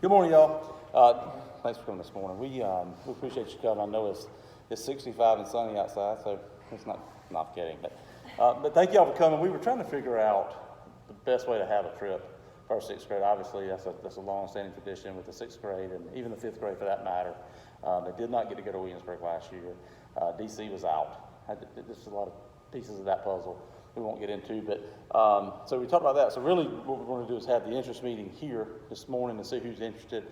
Good morning, y'all. Thanks for coming this morning. We appreciate you coming. I know it's 65 and sunny outside, so it's not kidding. But thank y'all for coming. We were trying to figure out the best way to have a trip for our sixth grade. Obviously, that's a long-standing tradition with the sixth grade and even the fifth grade for that matter. They did not get to go to Williamsburg last year. DC was out. There's a lot of pieces of that puzzle we won't get into, but so we talked about that. So really what we're going to do is have the interest meeting here this morning to see who's interested.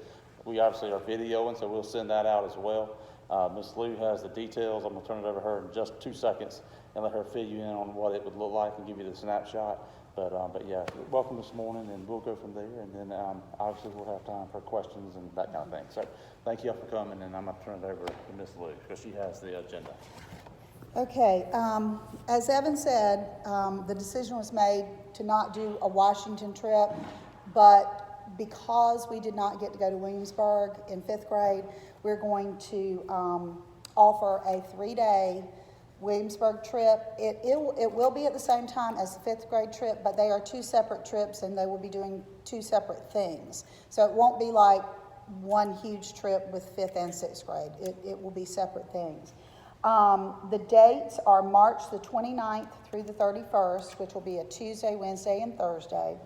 We obviously are videoing, so we'll send that out as well. Ms. Lou has the details. I'm going to turn it over to her in just 2 seconds and let her fill you in on what it would look like and give you the snapshot. But yeah, welcome this morning, and we'll go from there, and then obviously we'll have time for questions and that kind of thing. So thank you all for coming, and I'm going to turn it over to Ms. Lou because she has the agenda. Okay, as Evan said, the decision was made to not do a Washington trip, but because we did not get to go to Williamsburg in fifth grade, we're going to offer a 3-day Williamsburg trip. It will be at the same time as the fifth grade trip, but they are 2 separate trips and they will be doing 2 separate things. So it won't be like one huge trip with fifth and sixth grade. It will be separate things. The dates are March the 29th through the 31st, which will be a Tuesday, Wednesday, and Thursday.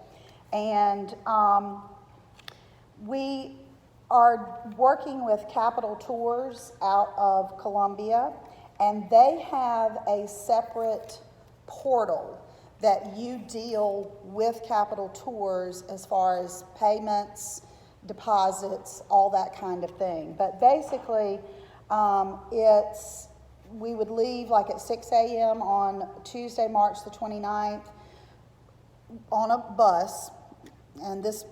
And we are working with Capital Tours out of Columbia, and they have a separate portal that you deal with Capital Tours as far as payments, deposits, all that kind of thing. But basically, we would leave like at 6 a.m. on Tuesday, March the 29th on a bus. And this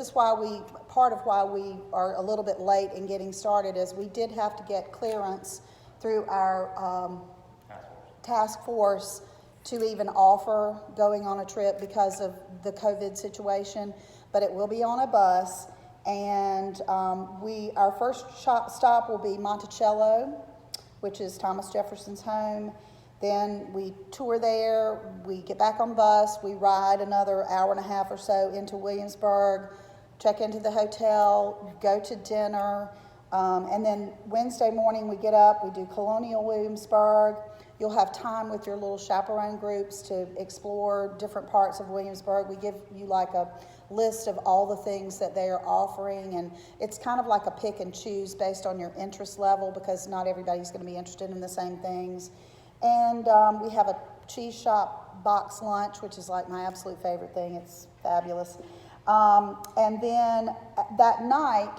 is part of why we are a little bit late in getting started is we did have to get clearance through our task force to even offer going on a trip because of the COVID situation, but it will be on a bus. And our first stop will be Monticello, which is Thomas Jefferson's home. Then we tour there, we get back on the bus, we ride another hour and a half or so into Williamsburg, check into the hotel, go to dinner, and then Wednesday morning we get up, we do Colonial Williamsburg. You'll have time with your little chaperone groups to explore different parts of Williamsburg. We give you like a list of all the things that they are offering, and it's kind of like a pick and choose based on your interest level because not everybody's going to be interested in the same things. And we have a cheese shop box lunch, which is like my absolute favorite thing. It's fabulous. And then that night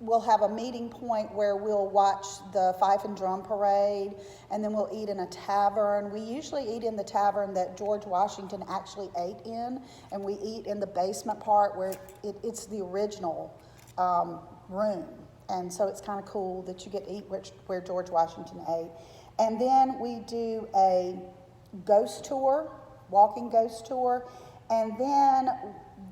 we'll have a meeting point where we'll watch the Fife and Drum Parade, and then we'll eat in a tavern. We usually eat in the tavern that George Washington actually ate in, and we eat in the basement part where it's the original room. And so it's kind of cool that you get to eat where George Washington ate. And then we do a ghost tour, walking ghost tour, and then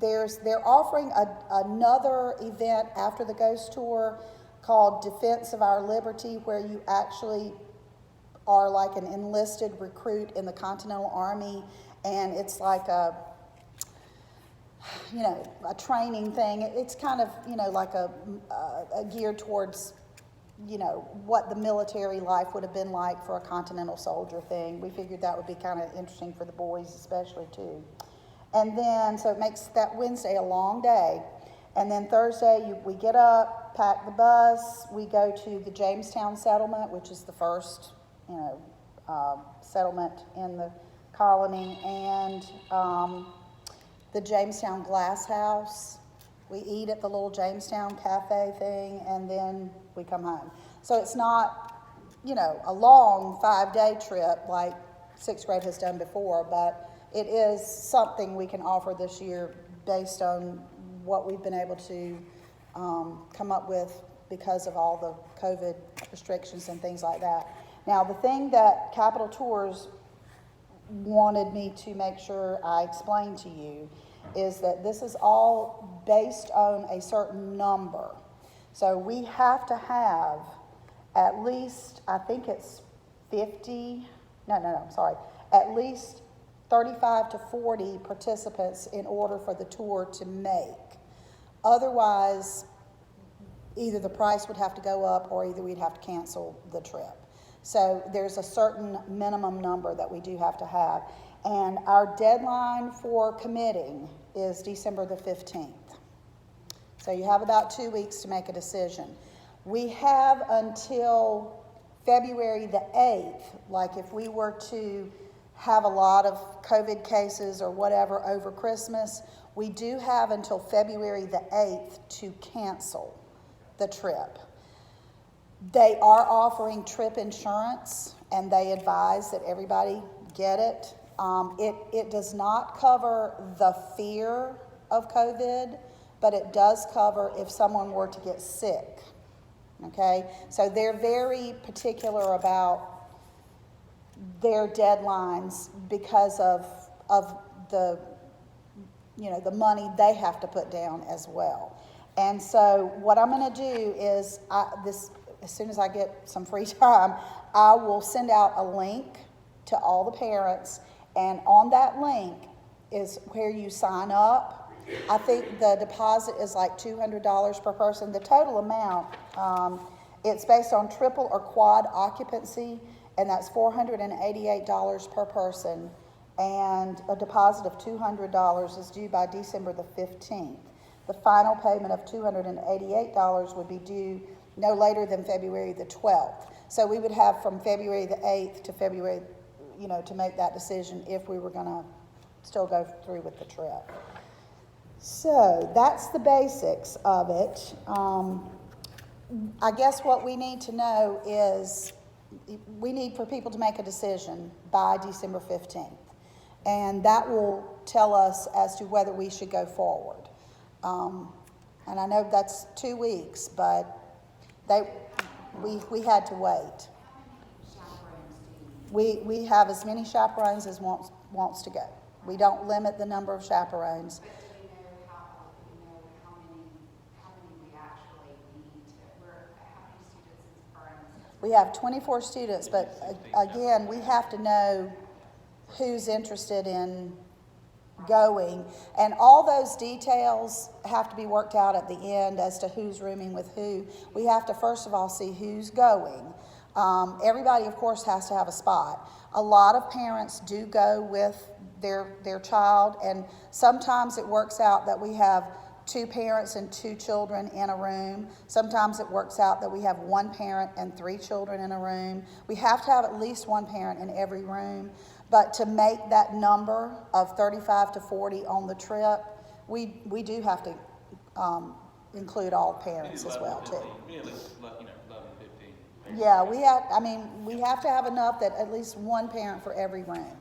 they're offering another event after the ghost tour called Defense of Our Liberty, where you actually are like an enlisted recruit in the Continental Army, and it's like a training thing. It's kind of, like a geared towards, what the military life would have been like for a Continental soldier thing. We figured that would be kind of interesting for the boys especially too. And then, so it makes that Wednesday a long day. And then Thursday, we get up, pack the bus, we go to the Jamestown Settlement, which is the first, settlement in the colony, and the Jamestown Glass House. We eat at the little Jamestown Cafe thing, and then we come home. So it's not, a long 5-day trip like sixth grade has done before, but it is something we can offer this year based on what we've been able to come up with because of all the COVID restrictions and things like that. Now, the thing that Capital Tours wanted me to make sure I explain to you is that this is all based on a certain number. So we have to have at least, I think it's at least 35 to 40 participants in order for the tour to make. Otherwise, either the price would have to go up or either we'd have to cancel the trip. So there's a certain minimum number that we do have to have. And our deadline for committing is December the 15th. So you have about 2 weeks to make a decision. We have until February the 8th, like if we were to have a lot of COVID cases or whatever over Christmas, we do have until February the 8th to cancel the trip. They are offering trip insurance, and they advise that everybody get it. It does not cover the fear of COVID, but it does cover if someone were to get sick. Okay, so they're very particular about their deadlines because of the, you know, the money they have to put down as well. And so what I'm going to do is, as soon as I get some free time, I will send out a link to all the parents, and on that link is where you sign up. I think the deposit is like $200 per person. The total amount, it's based on triple or quad occupancy, and that's $488 per person. And a deposit of $200 is due by December the 15th. The final payment of $288 would be due no later than February the 12th. So we would have from February the 8th to February, you know, to make that decision if we were going to still go through with the trip. So that's the basics of it. I guess what we need to know is we need for people to make a decision by December 15th. And that will tell us as to whether we should go forward. And I know that's 2 weeks, but we had to wait. We have as many chaperones as wants to go. We don't limit the number of chaperones. We have 24 students, but again, we have to know who's interested in going. And all those details have to be worked out at the end as to who's rooming with who. We have to, first of all, see who's going. Everybody, of course, has to have a spot. A lot of parents do go with their child, and sometimes it works out that we have 2 parents and 2 children in a room. Sometimes it works out that we have 1 parent and 3 children in a room. We have to have at least 1 parent in every room. But to make that number of 35 to 40 on the trip, we do have to include all parents as well, too. Yeah, we have to have enough that at least 1 parent for every room.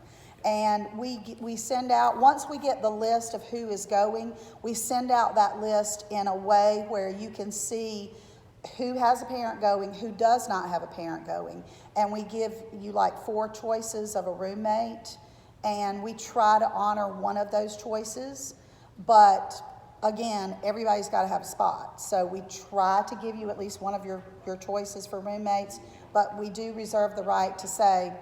And we send out, once we get the list of who is going, we send out that list in a way where you can see who has a parent going, who does not have a parent going. And we give you like 4 choices of a roommate, and we try to honor one of those choices. But again, everybody's got to have a spot. So we try to give you at least one of your choices for roommates, but we do reserve the right to say,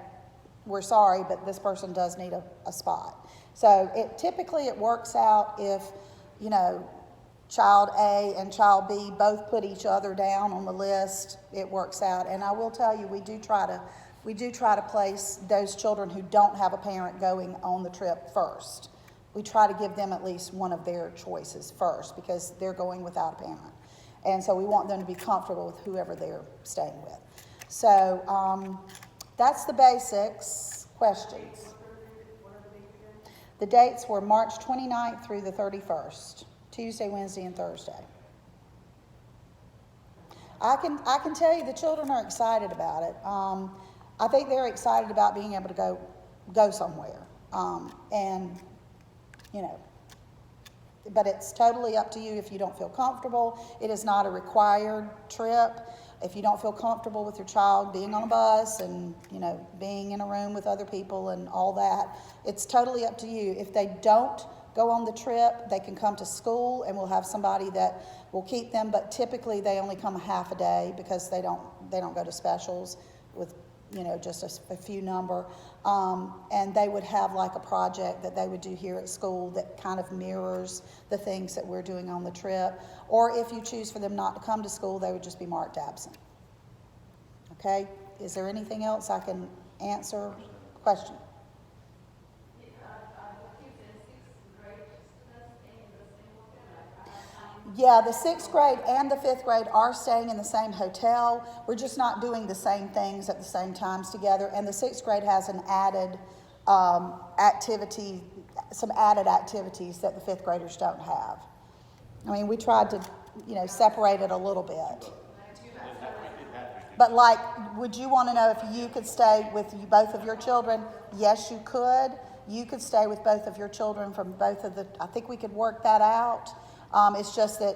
we're sorry, but this person does need a spot. So typically it works out if, you know, child A and child B both put each other down on the list, it works out. And I will tell you, we do try to place those children who don't have a parent going on the trip first. We try to give them at least one of their choices first because they're going without a parent. And so we want them to be comfortable with whoever they're staying with. So that's the basics. Questions? The dates were March 29th through the 31st. Tuesday, Wednesday, and Thursday. I can tell you the children are excited about it. I think they're excited about being able to go somewhere. And, you know, but it's totally up to you if you don't feel comfortable. It is not a required trip. If you don't feel comfortable with your child being on a bus and, you know, being in a room with other people and all that, it's totally up to you. If they don't go on the trip, they can come to school and we'll have somebody that will keep them, but typically they only come a half a day because they don't go to specials with just a few number. And they would have like a project that they would do here at school that kind of mirrors the things that we're doing on the trip. Or if you choose for them not to come to school, they would just be marked absent. Okay? Is there anything else I can answer? Question? Yeah, the 6th grade and the 5th grade are staying in the same hotel. We're just not doing the same things at the same times together. And the 6th grade has an added activity, some added activities that the 5th graders don't have. I mean, we tried to, separate it a little bit. But like, would you want to know if you could stay with both of your children? Yes, you could. You could stay with both of your children from both of the, I think we could work that out. It's just that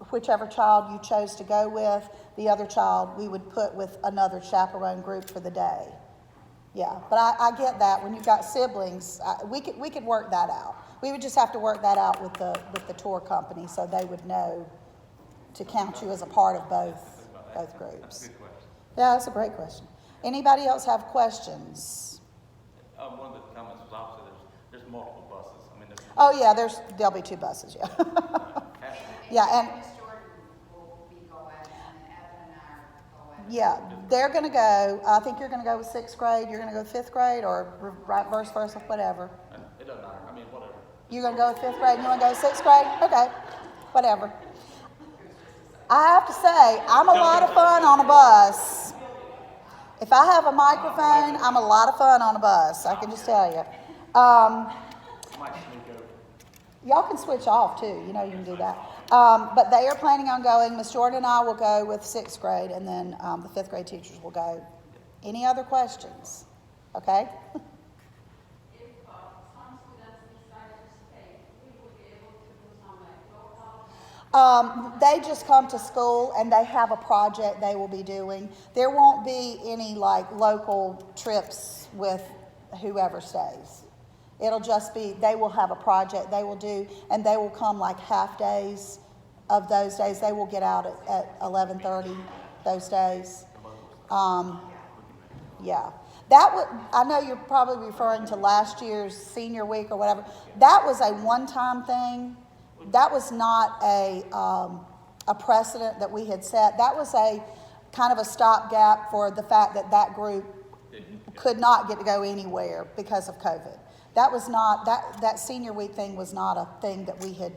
whichever child you chose to go with, the other child we would put with another chaperone group for the day. Yeah, but I get that. When you've got siblings, we could work that out. We would just have to work that out with the tour company so they would know to count you as a part of both groups. That's a good question. Yeah, that's a great question. Anybody else have questions? One of the comments was obviously there's multiple buses. I mean, Oh yeah, there'll be 2 buses. Yeah. Yeah, and Miss Jordan will be going, and Evan and I are going. yeah, they're going to go. I think you're going to go with 6th grade. You're going to go with 5th grade, or right verse versa, whatever. it doesn't matter. I mean, whatever. You're going to go with 5th grade. And you want to go with 6th grade? Okay, whatever. I have to say, I'm a lot of fun on a bus. If I have a microphone, I'm a lot of fun on a bus. I can just tell you. Y'all can switch off too. You can do that. But they are planning on going. Miss Jordan and I will go with 6th grade, and then the 5th grade teachers will go. Any other questions? Okay. If some students decide to stay, we will be able to do some local. They just come to school and they have a project they will be doing. There won't be any local trips with whoever stays. It'll just be, they will have a project they will do, and they will come half days of those days. They will get out at 11:30 those days. Yeah. I know you're probably referring to last year's senior week or whatever. That was a one-time thing. That was not a precedent that we had set. That was a kind of a stopgap for the fact that group could not get to go anywhere because of COVID. That was not, that senior week thing was not a thing that we had,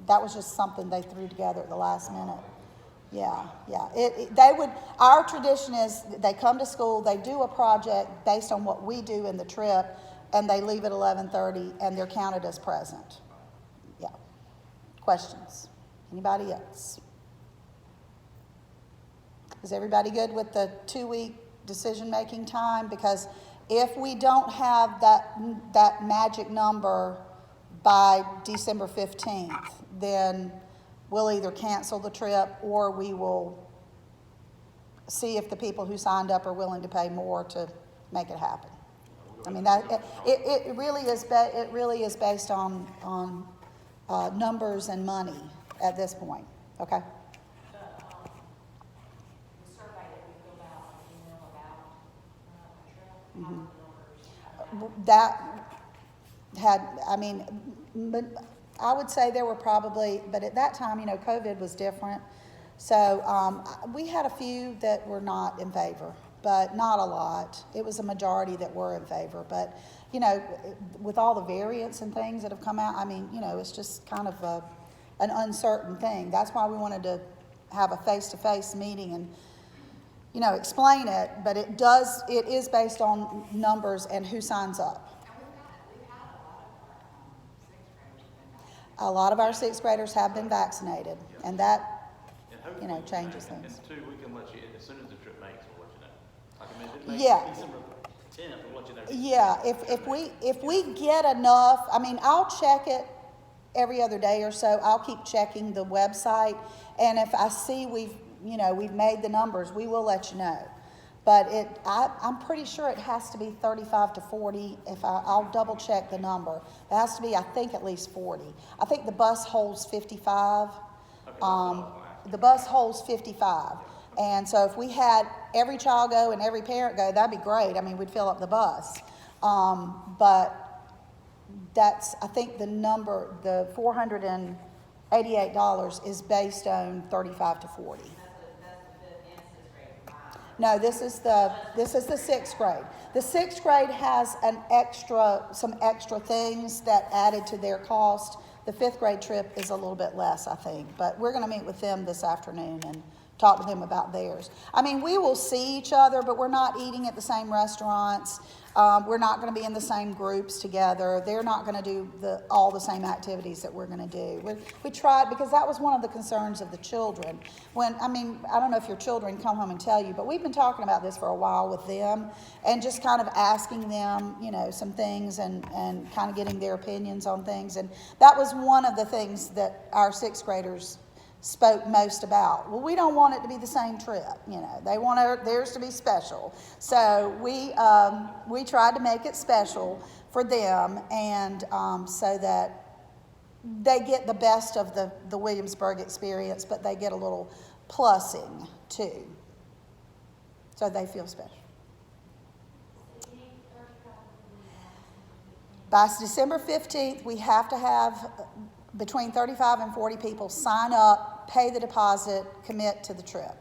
that was just something they threw together at the last minute. Yeah. Our tradition is they come to school, they do a project based on what we do in the trip, and they leave at 11:30 and they're counted as present. Yeah. Questions? Anybody else? Is everybody good with the 2-week decision-making time? Because if we don't have that magic number by December 15th, then we'll either cancel the trip or we will see if the people who signed up are willing to pay more to make it happen. I mean, it really is based on numbers and money at this point. Okay. The survey that we filled out, about a trip, That had, I would say there were probably, but at that time, COVID was different. So we had a few that were not in favor, but not a lot. It was a majority that were in favor. But, with all the variants and things that have come out, it's just kind of an uncertain thing. That's why we wanted to have a face-to-face meeting and explain it, but it is based on numbers and who signs up. we've had A lot of our 6th graders have been vaccinated, and that, changes things. And 2, we can let you, as soon as the trip makes, we'll let you know. If it makes Yeah. December 10th, we'll let you know. Yeah, if we get enough, I'll check it every other day or so. I'll keep checking the website, and if I see we've made the numbers, we will let you know. But I'm pretty sure it has to be 35 to 40. I'll double check the number. It has to be, I think, at least 40. I think the bus holds 55. The bus holds 55. And so if we had every child go and every parent go, that'd be great. I mean, we'd fill up the bus. But that's, I think the number, the $488 is based on 35 to 40. No, this is the sixth grade. The sixth grade has some extra things that added to their cost. The fifth grade trip is a little bit less, I think, but we're going to meet with them this afternoon and talk to them about theirs. I mean, we will see each other, but we're not eating at the same restaurants. We're not going to be in the same groups together. They're not going to do all the same activities that we're going to do. We tried, because that was one of the concerns of the children. I don't know if your children come home and tell you, but we've been talking about this for a while with them and just kind of asking them, some things and kind of getting their opinions on things. And that was one of the things that our sixth graders spoke most about. Well, we don't want it to be the same trip, they want theirs to be special. So we tried to make it special for them, and so that they get the best of the Williamsburg experience, but they get a little plussing too, so they feel special. By December 15th, we have to have between 35 and 40 people sign up, pay the deposit, commit to the trip.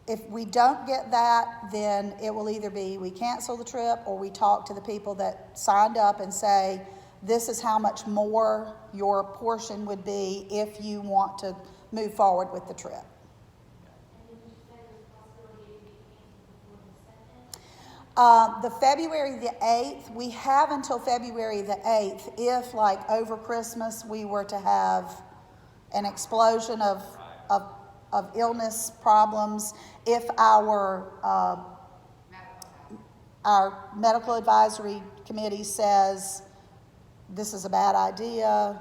If we don't get that, then it will either be we cancel the trip or we talk to the people that signed up and say, this is how much more your portion would be if you want to move forward with the trip. The February the 8th, we have until February the 8th if, like, over Christmas we were to have an explosion of illness problems, if our medical advisory committee says this is a bad idea,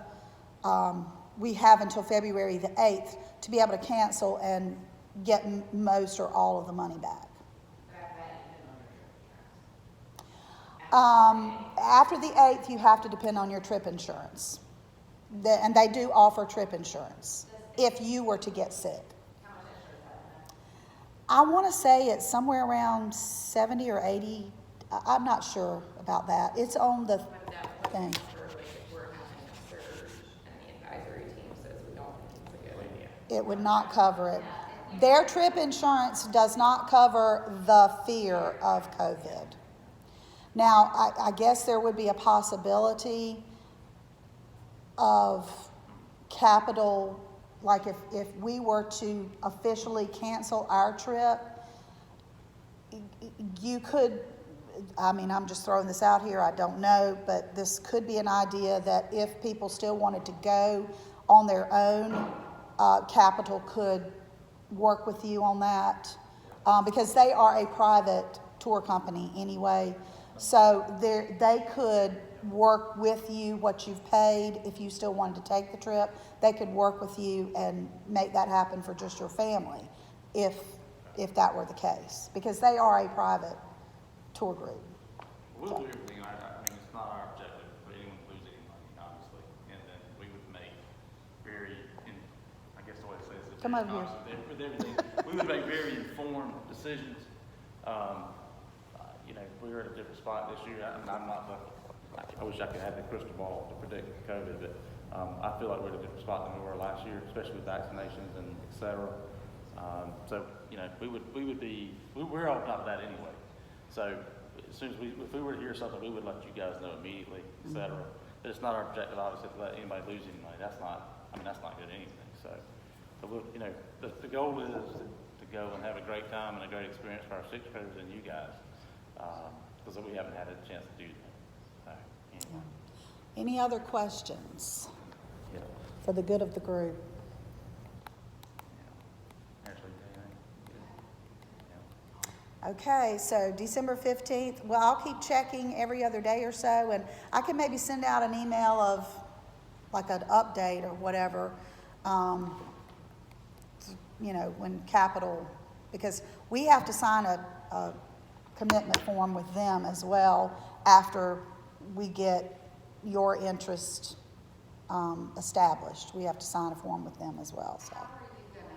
we have until February the 8th to be able to cancel and get most or all of the money back. After the 8th, you have to depend on your trip insurance. And they do offer trip insurance if you were to get sick. I want to say it's somewhere around 70 or 80. I'm not sure about that. It's on the thing. It would not cover it. Their trip insurance does not cover the fear of COVID. Now, I guess there would be a possibility of capital, like if we were to officially cancel our trip, you could, I'm just throwing this out here, I don't know, but this could be an idea that if people still wanted to go on their own, capital could work with you on that, because they are a private tour company anyway. So they could work with you what you've paid. If you still wanted to take the trip, they could work with you and make that happen for just your family, if that were the case, because they are a private tour group. We'll do everything. It's not our objective for anyone to lose any money, obviously, and then we would make I guess the way to say it is, Come over here. with everything, we would make very informed decisions. We were at a different spot this year. I wish I could have the crystal ball to predict COVID, but I feel like we're at a different spot than we were last year, especially with vaccinations and et cetera. We're on top of that anyway. So as soon as if we were to hear something, we would let you guys know immediately, et cetera. But it's not our objective, obviously, to let anybody lose any money. That's not good anything. So the goal is to go and have a great time and a great experience for our sixth graders and you guys. Because we haven't had a chance to do that. Anyway. Any other questions Yeah. for the good of the group? Okay, so December 15th, well, I'll keep checking every other day or so, and I can maybe send out an email of like an update or whatever, when capital, because we have to sign a commitment form with them as well after we get your interest established. We have to sign a form with them as well. So. How are you gonna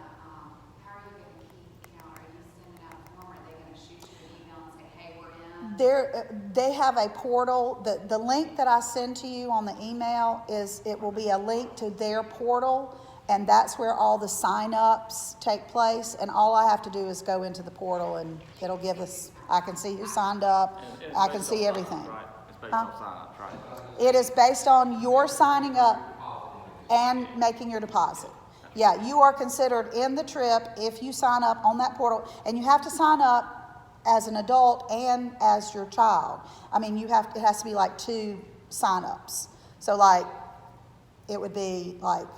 They have a portal. The link that I send to you on the email it will be a link to their portal, and that's where all the sign-ups take place. And all I have to do is go into the portal, and it'll give us, I can see who signed up, And it's I can based see on everything. sign-ups, right? It's based Huh? on sign-ups, right? It is based on your signing up and making your deposit. Yeah, you are considered in the trip if you sign up on that portal, and you have to sign up as an adult and as your child. I mean, it has to be like 2 sign-ups. So like, it would be like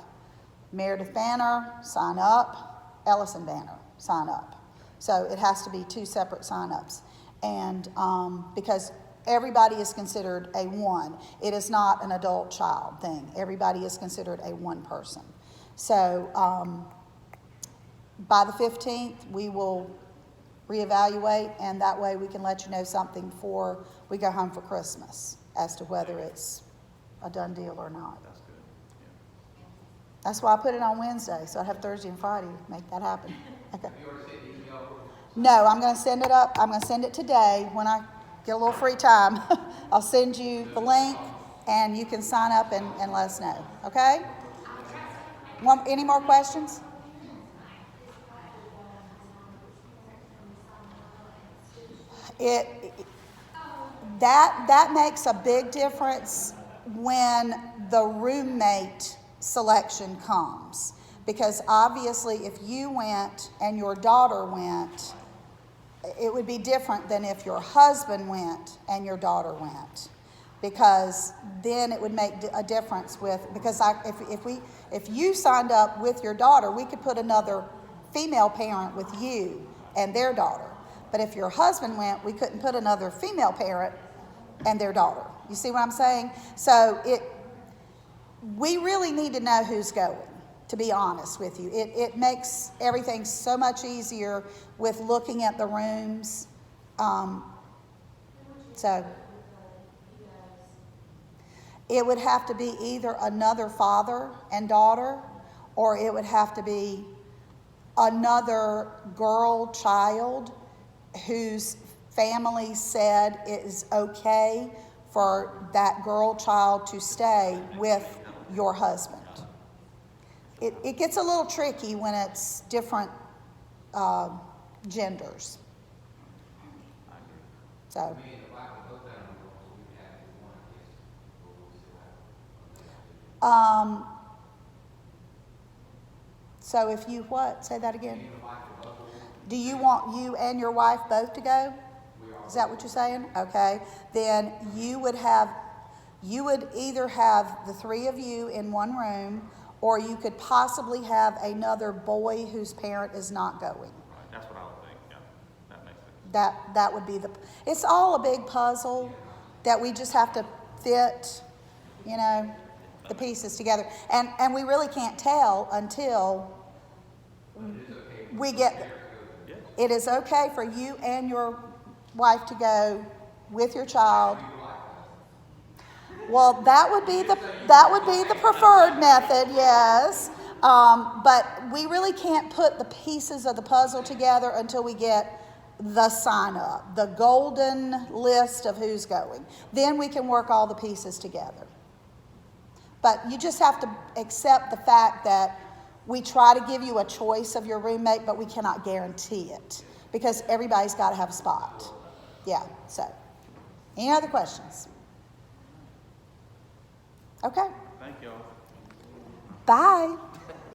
Meredith Banner, sign up, Ellison Banner, sign up. So it has to be 2 separate sign-ups. And because everybody is considered a one. It is not an adult-child thing. Everybody is considered a one person. So by the 15th, we will reevaluate, and that way we can let you know something before we go home for Christmas as to whether it's a done deal or not. That's good. Yeah. That's why I put it on Wednesday, so I have Thursday and Friday to make that happen. Okay. No, I'm going to send it up. I'm going to send it today when I get a little free time. I'll send you the link, and you can sign up and let us know. Okay? Any more questions? That makes a big difference when the roommate selection comes. Because obviously if you went and your daughter went, it would be different than if your husband went and your daughter went. Because then it would make a difference because if you signed up with your daughter, we could put another female parent with you and their daughter. But if your husband went, we couldn't put another female parent and their daughter. You see what I'm saying? So we really need to know who's going, to be honest with you. It makes everything so much easier with looking at the rooms. So it would have to be either another father and daughter, or it would have to be another girl child whose family said it is okay for that girl child to stay with your husband. It gets a little tricky when it's different genders. So. So if you what? Say that again. Do you want you and your wife both to go? Is that what you're saying? Okay. Then you would either have the 3 of you in one room, or you could possibly have another boy whose parent is not going. Right. That's what I would think. Yeah. That makes sense. That would be it's all a big puzzle that we just have to fit, the pieces together. And we really can't tell until we get, it is okay for you and your wife to go with your child. Well, that would be the preferred method, yes. But we really can't put the pieces of the puzzle together until we get the sign up, the golden list of who's going. Then we can work all the pieces together. But you just have to accept the fact that we try to give you a choice of your roommate, but we cannot guarantee it because everybody's got to have a spot. Yeah, so. Any other questions? Okay. Thank you all. Bye.